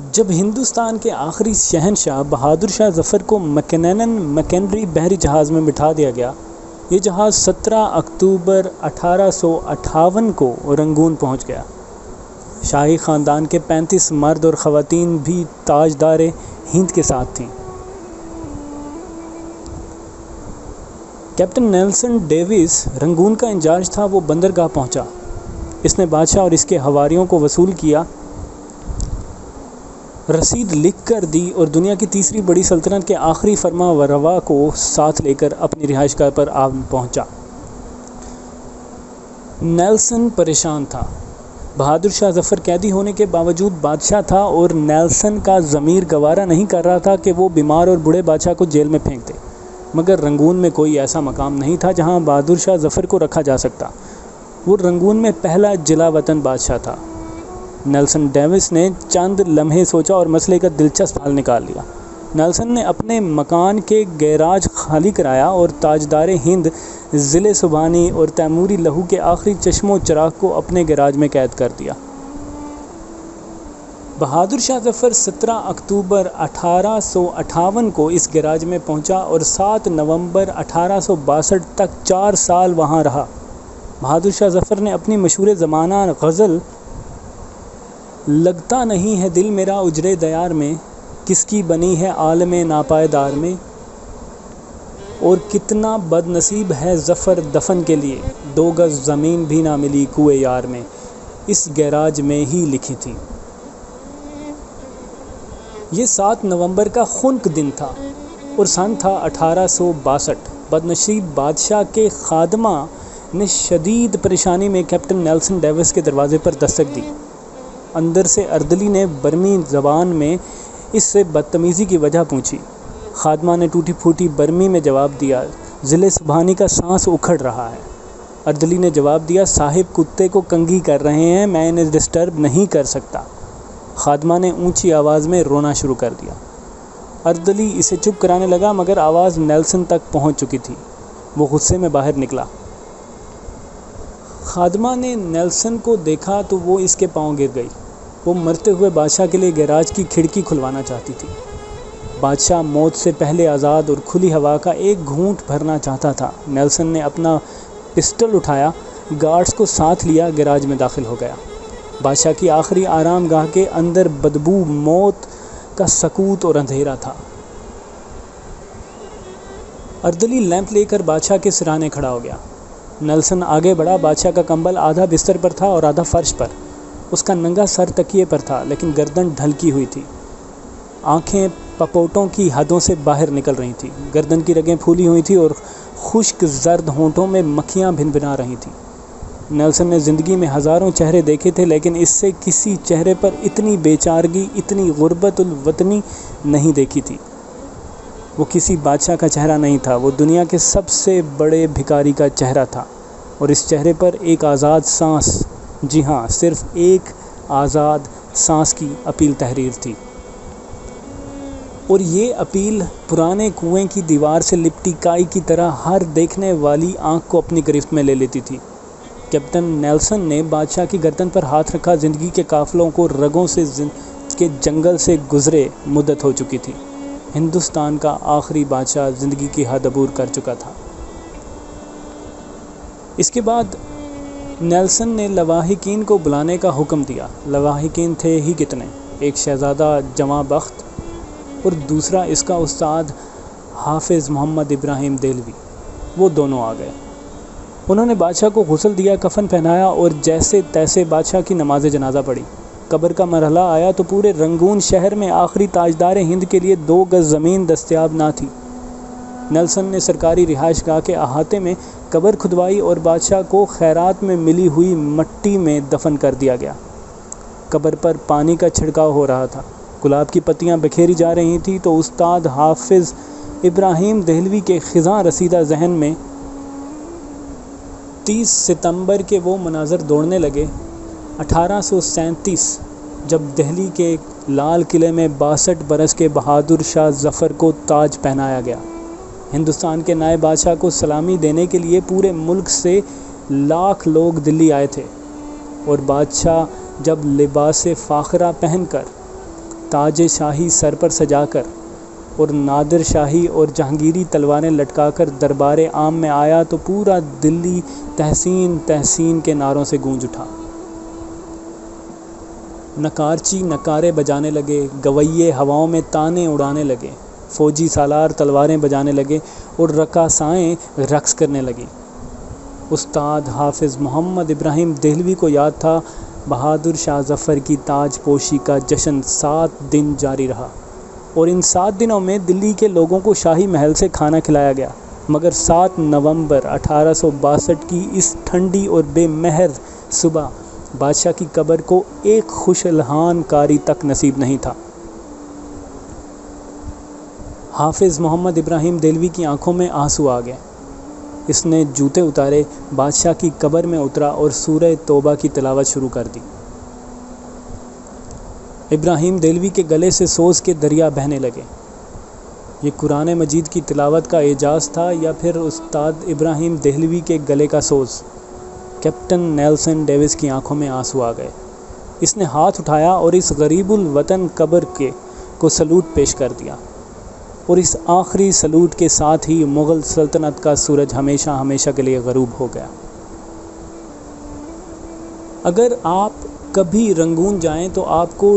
جب ہندوستان کے آخری شہنشاہ بہادر شاہ ظفر کو مکنری بحری جہاز میں بٹھا دیا گیا، یہ جہاز 17 اکتوبر 1858 کو رنگون پہنچ گیا۔ شاہی خاندان کے 35 مرد اور خواتین بھی تاجدار ہند کے ساتھ تھیں۔ کیپٹن نیلسن ڈیوس رنگون کا انچارج تھا۔ وہ بندرگاہ پہنچا، اس نے بادشاہ اور اس کے حواریوں کو وصول کیا، رسید لکھ کر دی اور دنیا کی تیسری بڑی سلطنت کے آخری فرما روا کو ساتھ لے کر اپنی رہائش گاہ پر پہنچا۔ نیلسن پریشان تھا۔ بہادر شاہ ظفر قیدی ہونے کے باوجود بادشاہ تھا اور نیلسن کا ضمیر گوارا نہیں کر رہا تھا کہ وہ بیمار اور بوڑھے بادشاہ کو جیل میں پھینک دے، مگر رنگون میں کوئی ایسا مقام نہیں تھا جہاں بہادر شاہ ظفر کو رکھا جا سکتا۔ وہ رنگون میں پہلا جلا وطن بادشاہ تھا۔ نیلسن ڈیوس نے چند لمحے سوچا اور مسئلے کا دلچسپ حل نکال لیا۔ نیلسن نے اپنے مکان کے گیراج خالی کرایا اور تاجدار ہند ضلع سبحانی اور تیموری لہو کے آخری چشم و چراغ کو اپنے گیراج میں قید کر دیا۔ بہادر شاہ ظفر 17 اکتوبر 1858 کو اس گیراج میں پہنچا اور 7 نومبر 1862 تک 4 سال وہاں رہا۔ بہادر شاہ ظفر نے اپنی مشہور زمانہ غزل لگتا نہیں ہے دل میرا اجرے دیار میں، کس کی بنی ہے عالم ناپائیدار میں، اور کتنا بد نصیب ہے ظفر دفن کے لیے، 2 گز زمین بھی نہ ملی کوئے یار میں، اس گیراج میں ہی لکھی تھی۔ یہ 7 نومبر کا خنک دن تھا اور سن تھا 1862۔ بدنصیب بادشاہ کے خادمہ نے شدید پریشانی میں کیپٹن نیلسن ڈیوس کے دروازے پر دستک دی۔ اندر سے اردلی نے برمی زبان میں اس سے بدتمیزی کی وجہ پوچھی۔ خادمہ نے ٹوٹی پھوٹی برمی میں جواب دیا، ضلع سبحانی کا سانس اکھڑ رہا ہے۔ اردلی نے جواب دیا، صاحب کتے کو کنگھی کر رہے ہیں، میں انہیں ڈسٹرب نہیں کر سکتا۔ خادمہ نے اونچی آواز میں رونا شروع کر دیا۔ اردلی اسے چپ کرانے لگا مگر آواز نیلسن تک پہنچ چکی تھی۔ وہ غصے میں باہر نکلا۔ خادمہ نے نیلسن کو دیکھا تو وہ اس کے پاؤں گر گئی۔ وہ مرتے ہوئے بادشاہ کے لیے گیراج کی کھڑکی کھلوانا چاہتی تھی۔ بادشاہ موت سے پہلے آزاد اور کھلی ہوا کا ایک گھونٹ بھرنا چاہتا تھا۔ نیلسن نے اپنا پسٹل اٹھایا، گارڈز کو ساتھ لیا، گیراج میں داخل ہو گیا۔ بادشاہ کی آخری آرام گاہ کے اندر بدبو موت کا سکوت اور اندھیرا تھا۔ اردلی لیمپ لے کر بادشاہ کے سرانے کھڑا ہو گیا۔ نیلسن آگے بڑھا۔ بادشاہ کا کمبل آدھا بستر پر تھا اور آدھا فرش پر۔ اس کا ننگا سر تکیے پر تھا لیکن گردن ڈھلکی ہوئی تھی۔ آنکھیں پپوٹوں کی حدوں سے باہر نکل رہی تھیں۔ گردن کی رگیں پھولی ہوئی تھیں اور خشک زرد ہونٹوں میں مکھیاں بھنبھنا رہی تھیں۔ نیلسن نے زندگی میں ہزاروں چہرے دیکھے تھے لیکن اس سے کسی چہرے پر اتنی بے چارگی، اتنی غربت الوطنی نہیں دیکھی تھی۔ وہ کسی بادشاہ کا چہرہ نہیں تھا، وہ دنیا کے سب سے بڑے بھکاری کا چہرہ تھا، اور اس چہرے پر ایک آزاد سانس، جی ہاں صرف ایک آزاد سانس کی اپیل تحریر تھی، اور یہ اپیل پرانے کنویں کی دیوار سے لپٹی کائی کی طرح ہر دیکھنے والی آنکھ کو اپنی گرفت میں لے لیتی تھی۔ کیپٹن نیلسن نے بادشاہ کی گردن پر ہاتھ رکھا۔ زندگی کے قافلوں کو رگوں سے کے جنگل سے گزرے مدت ہو چکی تھی۔ ہندوستان کا آخری بادشاہ زندگی کی حد عبور کر چکا تھا۔ اس کے بعد نیلسن نے لواحقین کو بلانے کا حکم دیا۔ لواحقین تھے ہی کتنے، ایک شہزادہ جواں بخت اور دوسرا اس کا استاد حافظ محمد ابراہیم دہلوی۔ وہ دونوں آ گئے۔ انہوں نے بادشاہ کو غسل دیا، کفن پہنایا اور جیسے تیسے بادشاہ کی نماز جنازہ پڑھی۔ قبر کا مرحلہ آیا تو پورے رنگون شہر میں آخری تاجدار ہند کے لیے 2 گز زمین دستیاب نہ تھی۔ نیلسن نے سرکاری رہائش گاہ کے احاطے میں قبر کھدوائی اور بادشاہ کو خیرات میں ملی ہوئی مٹی میں دفن کر دیا گیا۔ قبر پر پانی کا چھڑکاؤ ہو رہا تھا، گلاب کی پتیاں بکھیری جا رہی تھیں تو استاد حافظ ابراہیم دہلوی کے خزاں رسیدہ ذہن میں 30 ستمبر کے وہ مناظر دوڑنے لگے۔ 1837 جب دہلی کے لال قلعے میں 62 برس کے بہادر شاہ ظفر کو تاج پہنایا گیا۔ ہندوستان کے نئے بادشاہ کو سلامی دینے کے لیے پورے ملک سے لاکھ لوگ دلی آئے تھے، اور بادشاہ جب لباس فاخرہ پہن کر تاج شاہی سر پر سجا کر اور نادر شاہی اور جہانگیری تلواریں لٹکا کر دربار عام میں آیا تو پورا دلی تحسین تحسین کے نعروں سے گونج اٹھا۔ نکارچی نکارے بجانے لگے، گویے ہواؤں میں تانے اڑانے لگے، فوجی سالار تلواریں بجانے لگے اور رقاصائیں رقص کرنے لگیں۔ استاد حافظ محمد ابراہیم دہلوی کو یاد تھا، بہادر شاہ ظفر کی تاج پوشی کا جشن 7 دن جاری رہا، اور ان 7 دنوں میں دلی کے لوگوں کو شاہی محل سے کھانا کھلایا گیا، مگر 7 نومبر 1862 کی اس ٹھنڈی اور بے مہر صبح بادشاہ کی قبر کو ایک خوش الحان کاری تک نصیب نہیں تھا۔ حافظ محمد ابراہیم دہلوی کی آنکھوں میں آنسو آ گئے۔ اس نے جوتے اتارے، بادشاہ کی قبر میں اترا اور سورہ توبہ کی تلاوت شروع کر دی۔ ابراہیم دہلوی کے گلے سے سوز کے دریا بہنے لگے۔ یہ قرآن مجید کی تلاوت کا اعجاز تھا یا پھر استاد ابراہیم دہلوی کے گلے کا سوز؟ کیپٹن نیلسن ڈیوس کی آنکھوں میں آنسو آ گئے۔ اس نے ہاتھ اٹھایا اور اس غریب الوطن قبر کو سلوٹ پیش کر دیا، اور اس آخری سلوٹ کے ساتھ ہی مغل سلطنت کا سورج ہمیشہ ہمیشہ کے لیے غروب ہو گیا۔ اگر آپ کبھی رنگون جائیں تو آپ کو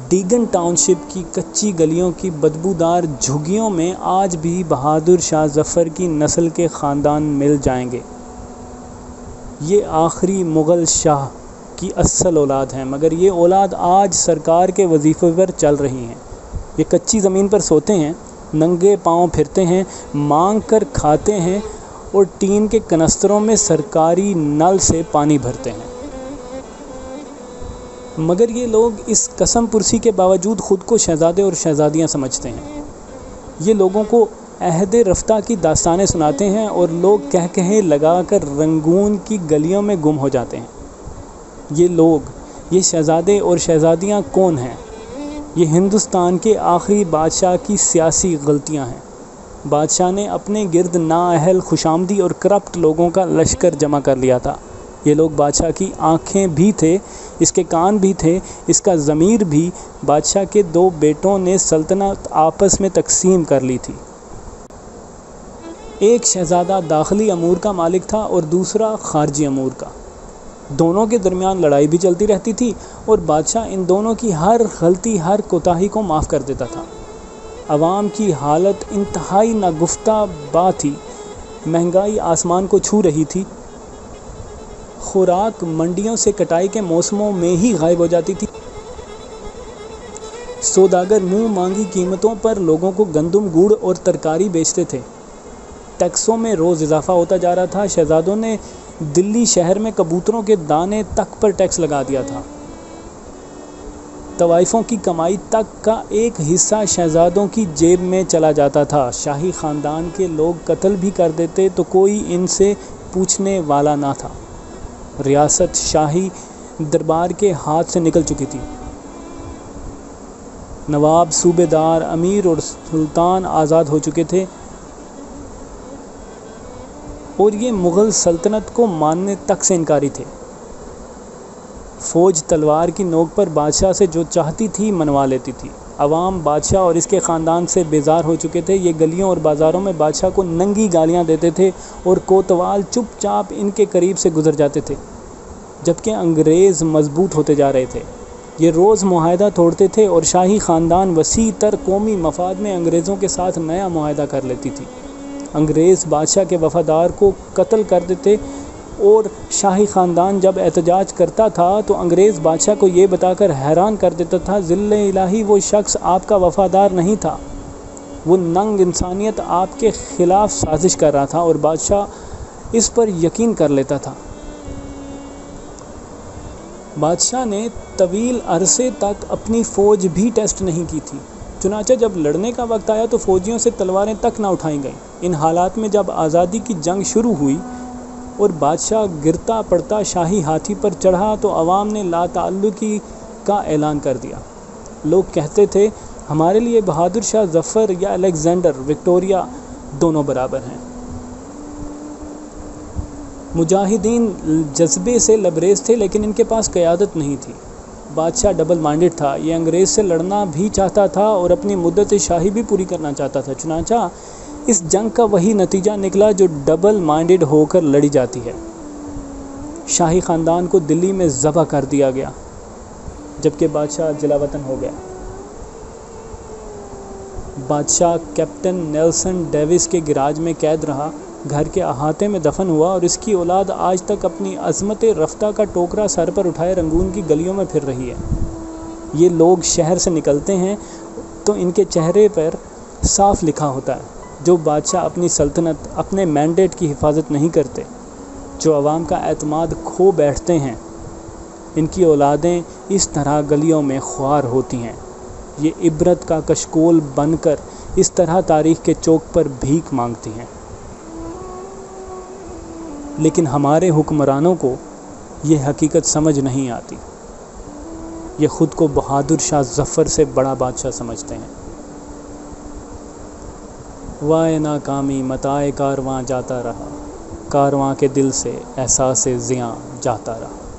ڈیگن ٹاؤن شپ کی کچی گلیوں کی بدبودار جھگیوں میں آج بھی بہادر شاہ ظفر کی نسل کے خاندان مل جائیں گے۔ یہ آخری مغل شاہ کی اصل اولاد ہیں، مگر یہ اولاد آج سرکار کے وظیفے پر چل رہی ہیں۔ یہ کچی زمین پر سوتے ہیں، ننگے پاؤں پھرتے ہیں، مانگ کر کھاتے ہیں اور ٹین کے کنستروں میں سرکاری نل سے پانی بھرتے ہیں۔ مگر یہ لوگ اس قسم پرسی کے باوجود خود کو شہزادے اور شہزادیاں سمجھتے ہیں۔ یہ لوگوں کو عہد رفتہ کی داستانیں سناتے ہیں اور لوگ کہے لگا کر رنگون کی گلیوں میں گم ہو جاتے ہیں۔ یہ لوگ، یہ شہزادے اور شہزادیاں کون ہیں؟ یہ ہندوستان کے آخری بادشاہ کی سیاسی غلطیاں ہیں۔ بادشاہ نے اپنے گرد نااہل، خوشامدی اور کرپٹ لوگوں کا لشکر جمع کر لیا تھا۔ یہ لوگ بادشاہ کی آنکھیں بھی تھے، اس کے کان بھی تھے، اس کا ضمیر بھی۔ بادشاہ کے 2 بیٹوں نے سلطنت آپس میں تقسیم کر لی تھی۔ ایک شہزادہ داخلی امور کا مالک تھا اور دوسرا خارجی امور کا۔ دونوں کے درمیان لڑائی بھی چلتی رہتی تھی اور بادشاہ ان دونوں کی ہر غلطی، ہر کوتاہی کو معاف کر دیتا تھا۔ عوام کی حالت انتہائی ناگفتہ بات تھی۔ مہنگائی آسمان کو چھو رہی تھی۔ خوراک منڈیوں سے کٹائی کے موسموں میں ہی غائب ہو جاتی تھی۔ سوداگر منہ مانگی قیمتوں پر لوگوں کو گندم، گڑ اور ترکاری بیچتے تھے۔ ٹیکسوں میں روز اضافہ ہوتا جا رہا تھا۔ شہزادوں نے دلی شہر میں کبوتروں کے دانے تک پر ٹیکس لگا دیا تھا۔ طوائفوں کی کمائی تک کا ایک حصہ شہزادوں کی جیب میں چلا جاتا تھا۔ شاہی خاندان کے لوگ قتل بھی کر دیتے تو کوئی ان سے پوچھنے والا نہ تھا۔ ریاست شاہی دربار کے ہاتھ سے نکل چکی تھی۔ نواب، صوبے دار، امیر اور سلطان آزاد ہو چکے تھے، اور یہ مغل سلطنت کو ماننے تک سے انکاری تھے۔ فوج تلوار کی نوک پر بادشاہ سے جو چاہتی تھی منوا لیتی تھی۔ عوام بادشاہ اور اس کے خاندان سے بیزار ہو چکے تھے۔ یہ گلیوں اور بازاروں میں بادشاہ کو ننگی گالیاں دیتے تھے اور کوتوال چپ چاپ ان کے قریب سے گزر جاتے تھے، جبکہ انگریز مضبوط ہوتے جا رہے تھے۔ یہ روز معاہدہ توڑتے تھے اور شاہی خاندان وسیع تر قومی مفاد میں انگریزوں کے ساتھ نیا معاہدہ کر لیتی تھی۔ انگریز بادشاہ کے وفادار کو قتل کر دیتے اور شاہی خاندان جب احتجاج کرتا تھا تو انگریز بادشاہ کو یہ بتا کر حیران کر دیتا تھا، ذل الہی وہ شخص آپ کا وفادار نہیں تھا، وہ ننگ انسانیت آپ کے خلاف سازش کر رہا تھا، اور بادشاہ اس پر یقین کر لیتا تھا۔ بادشاہ نے طویل عرصے تک اپنی فوج بھی ٹیسٹ نہیں کی تھی، چنانچہ جب لڑنے کا وقت آیا تو فوجیوں سے تلواریں تک نہ اٹھائی گئیں۔ ان حالات میں جب آزادی کی جنگ شروع ہوئی اور بادشاہ گرتا پڑتا شاہی ہاتھی پر چڑھا تو عوام نے لا تعلقی کا اعلان کر دیا۔ لوگ کہتے تھے، ہمارے لیے بہادر شاہ ظفر یا الیگزینڈر وکٹوریہ دونوں برابر ہیں۔ مجاہدین جذبے سے لبریز تھے، لیکن ان کے پاس قیادت نہیں تھی۔ بادشاہ ڈبل مائنڈڈ تھا، یہ انگریز سے لڑنا بھی چاہتا تھا اور اپنی مدت شاہی بھی پوری کرنا چاہتا تھا، چنانچہ اس جنگ کا وہی نتیجہ نکلا جو ڈبل مائنڈڈ ہو کر لڑی جاتی ہے۔ شاہی خاندان کو دلی میں ذبح کر دیا گیا جبکہ بادشاہ جلا وطن ہو گیا۔ بادشاہ کیپٹن نیلسن ڈیوس کے گراج میں قید رہا، گھر کے احاطے میں دفن ہوا، اور اس کی اولاد آج تک اپنی عظمت رفتہ کا ٹوکرا سر پر اٹھائے رنگون کی گلیوں میں پھر رہی ہے۔ یہ لوگ شہر سے نکلتے ہیں تو ان کے چہرے پر صاف لکھا ہوتا ہے، جو بادشاہ اپنی سلطنت، اپنے مینڈیٹ کی حفاظت نہیں کرتے، جو عوام کا اعتماد کھو بیٹھتے ہیں، ان کی اولادیں اس طرح گلیوں میں خوار ہوتی ہیں۔ یہ عبرت کا کشکول بن کر اس طرح تاریخ کے چوک پر بھیک مانگتی ہیں۔ لیکن ہمارے حکمرانوں کو یہ حقیقت سمجھ نہیں آتی، یہ خود کو بہادر شاہ ظفر سے بڑا بادشاہ سمجھتے ہیں۔ وائے ناکامی متاع کارواں جاتا رہا، کارواں کے دل سے احساس زیاں جاتا رہا۔